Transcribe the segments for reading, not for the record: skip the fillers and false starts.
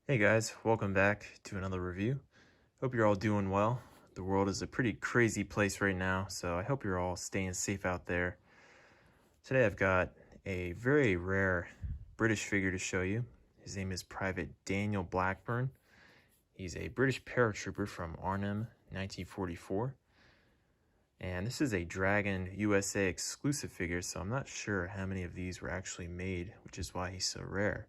Hey guys, welcome back to another review. Hope you're all doing well. The world is a pretty crazy place right now, so I hope you're all staying safe out there. Today I've got a very rare British figure to show you. His name is Private Daniel Blackburn. He's a British paratrooper from Arnhem, 1944. And this is a Dragon USA exclusive figure, so I'm not sure how many of these were actually made, which is why he's so rare.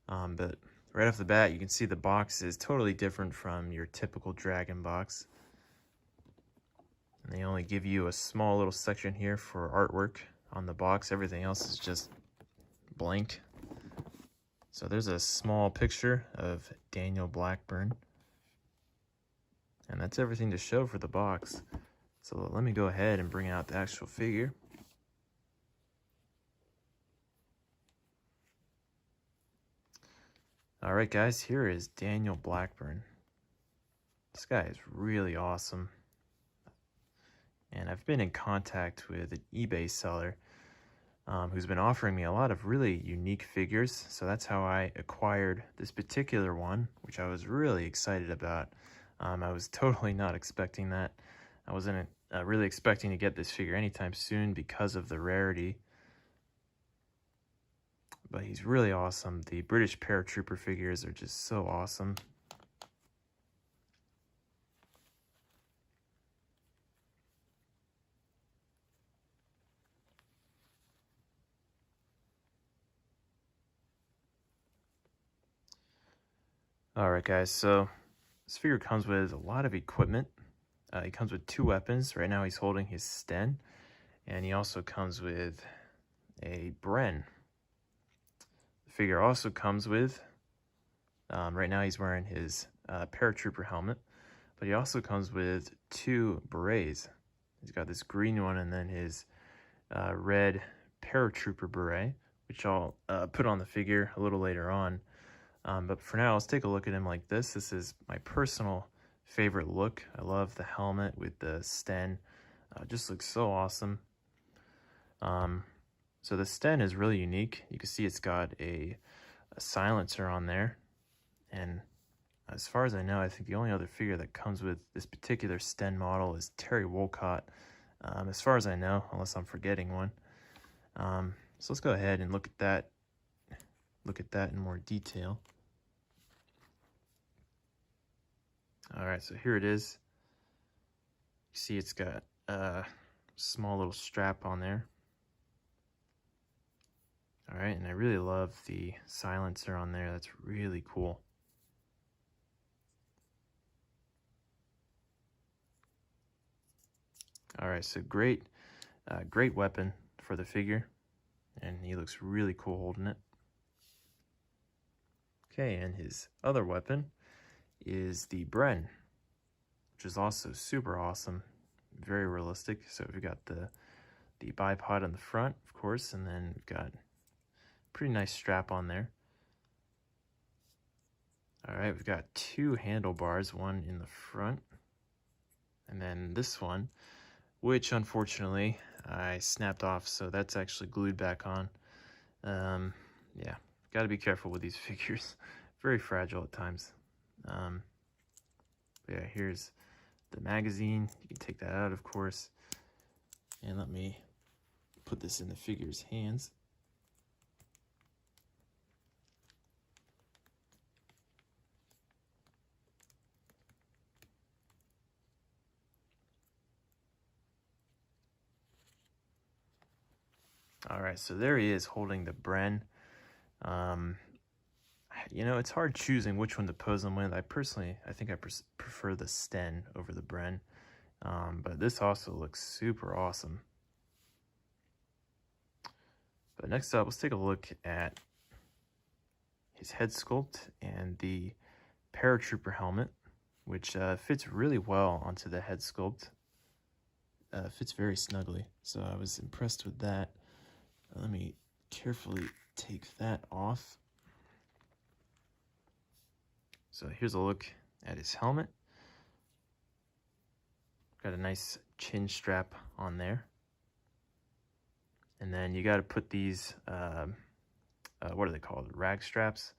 But right off the bat, you can see the box is totally different from your typical Dragon box. And they only give you a small little section here for artwork on the box. Everything else is just blank. So there's a small picture of Daniel Blackburn. And that's everything to show for the box. So let me go ahead and bring out the actual figure. Alright guys, here is Daniel Blackburn. This guy is really awesome. And I've been in contact with an eBay seller who's been offering me a lot of really unique figures. So that's how I acquired this particular one, which I was really excited about. I was totally not expecting that. I wasn't really expecting to get this figure anytime soon because of the rarity. But he's really awesome. The British Paratrooper figures are just so awesome. Alright guys, so this figure comes with a lot of equipment. He comes with 2 weapons. Right now he's holding his Sten. And he also comes with a Bren. The figure also comes with, right now he's wearing his Paratrooper helmet. But he also comes with 2 berets. He's got this green one and then his red Paratrooper beret, which I'll put on the figure a little later on. But for now, let's take a look at him like this. This is my personal favorite look. I love the helmet with the Sten. Just looks so awesome. So the Sten is really unique. You can see it's got a silencer on there. And as far as I know, I think the only other figure that comes with this particular Sten model is Terry Wolcott. As far as I know, unless I'm forgetting one. So let's go ahead and look at that. Look at that in more detail. Alright, so here it is. You see it's got a small little strap on there. Alright, and I really love the silencer on there. That's really cool. Alright, so great weapon for the figure. And he looks really cool holding it. Okay, and his other weapon is the Bren, which is also super awesome, very realistic. So we've got the bipod on the front, of course, and then we've got a pretty nice strap on there. All right, we've got 2 handlebars, one in the front, and then this one, which unfortunately I snapped off, so that's actually glued back on. Yeah, got to be careful with these figures. Very fragile at times. But yeah, here's the magazine. You can take that out, of course. And let me put this in the figure's hands. All right, so there he is holding the Bren. You know, it's hard choosing which one to pose them with. I think I prefer the Sten over the Bren. But this also looks super awesome. But next up, let's take a look at his head sculpt and the Paratrooper helmet, which fits really well onto the head sculpt. Fits very snugly, so I was impressed with that. Let me carefully take that off. So here's a look at his helmet. Got a nice chin strap on there. And then you got to put these, what are they called? Rag straps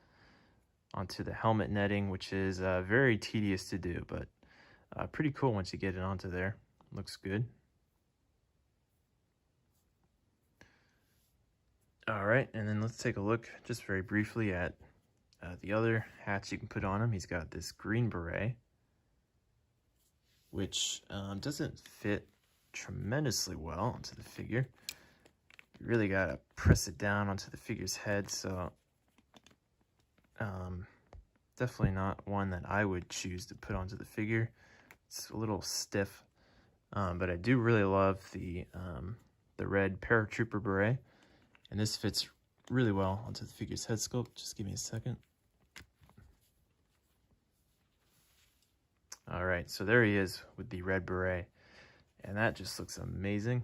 onto the helmet netting, which is very tedious to do, but pretty cool once you get it onto there. Looks good. All right, and then let's take a look just very briefly at the other hats you can put on him. He's got this green beret, which doesn't fit tremendously well onto the figure. You really gotta press it down onto the figure's head, so definitely not one that I would choose to put onto the figure. It's a little stiff, but I do really love the red Paratrooper beret, and this fits really well onto the figure's head sculpt. Just give me a second. All right, so there he is with the red beret, and that just looks amazing.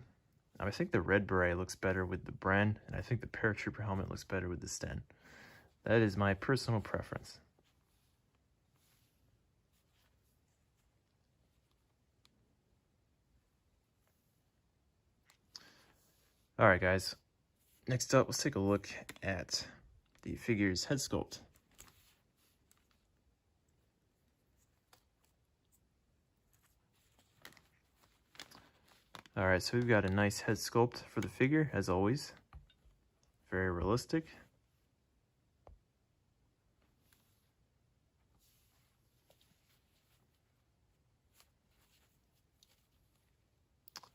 I think the red beret looks better with the Bren, and I think the Paratrooper helmet looks better with the Sten. That is my personal preference. All right, guys. Next up, let's take a look at the figure's head sculpt. All right, so we've got a nice head sculpt for the figure, as always. Very realistic.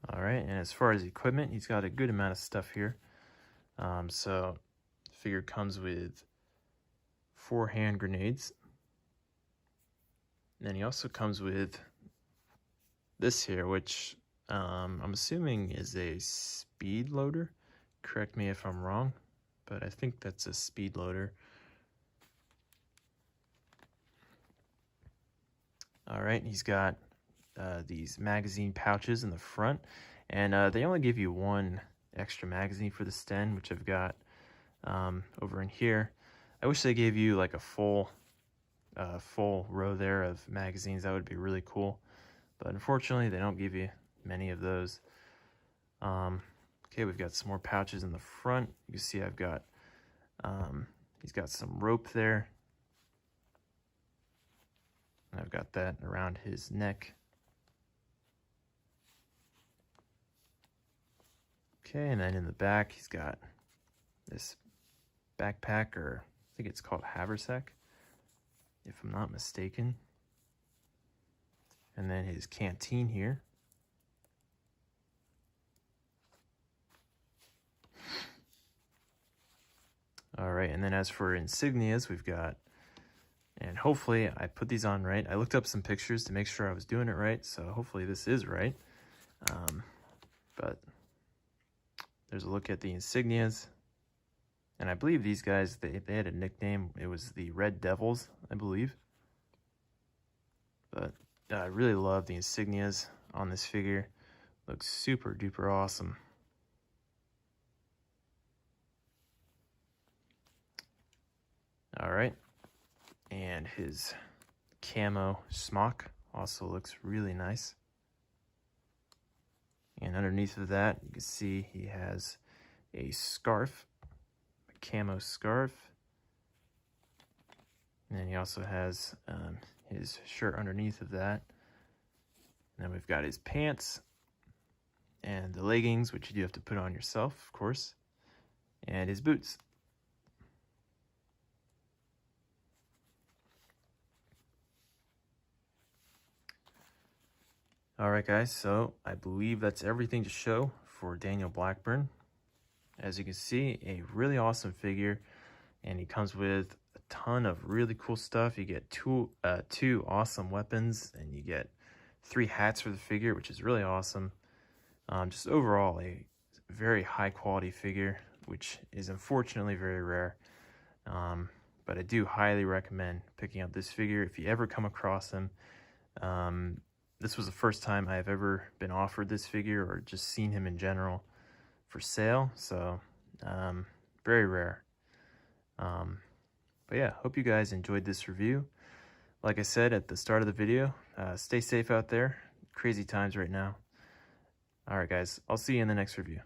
All right, and as far as equipment, he's got a good amount of stuff here. So the figure comes with 4 hand grenades. And then he also comes with this here, which I'm assuming is a speed loader. Correct me if I'm wrong, but I think that's a speed loader. All right, he's got these magazine pouches in the front, and they only give you 1 extra magazine for the Sten, which I've got over in here. I wish they gave you like a full row there of magazines. That would be really cool, but unfortunately they don't give you many of those. Okay, we've got some more pouches in the front. You can see I've got he's got some rope there, and I've got that around his neck. Okay, and then in the back he's got this backpack, or I think it's called haversack, if I'm not mistaken. And then his canteen here. All right, and then as for insignias, we've got, and hopefully I put these on right. I looked up some pictures to make sure I was doing it right, so hopefully this is right. But there's a look at the insignias. And I believe these guys, they had a nickname. It was the Red Devils, I believe. But I really love the insignias on this figure. Looks super duper awesome. All right, and his Camo Smock also looks really nice. And underneath of that, you can see he has a scarf, a camo scarf. And then he also has his shirt underneath of that. And then we've got his pants and the leggings, which you do have to put on yourself, of course, and his boots. All right, guys, so I believe that's everything to show for Daniel Blackburn. As you can see, a really awesome figure, and he comes with a ton of really cool stuff. You get two awesome weapons, and you get 3 hats for the figure, which is really awesome. Just overall, a very high quality figure, which is unfortunately very rare. But I do highly recommend picking up this figure if you ever come across him. This was the first time I've ever been offered this figure, or just seen him in general for sale, so very rare. But yeah, hope you guys enjoyed this review. Like I said at the start of the video, stay safe out there. Crazy times right now. All right, guys, I'll see you in the next review.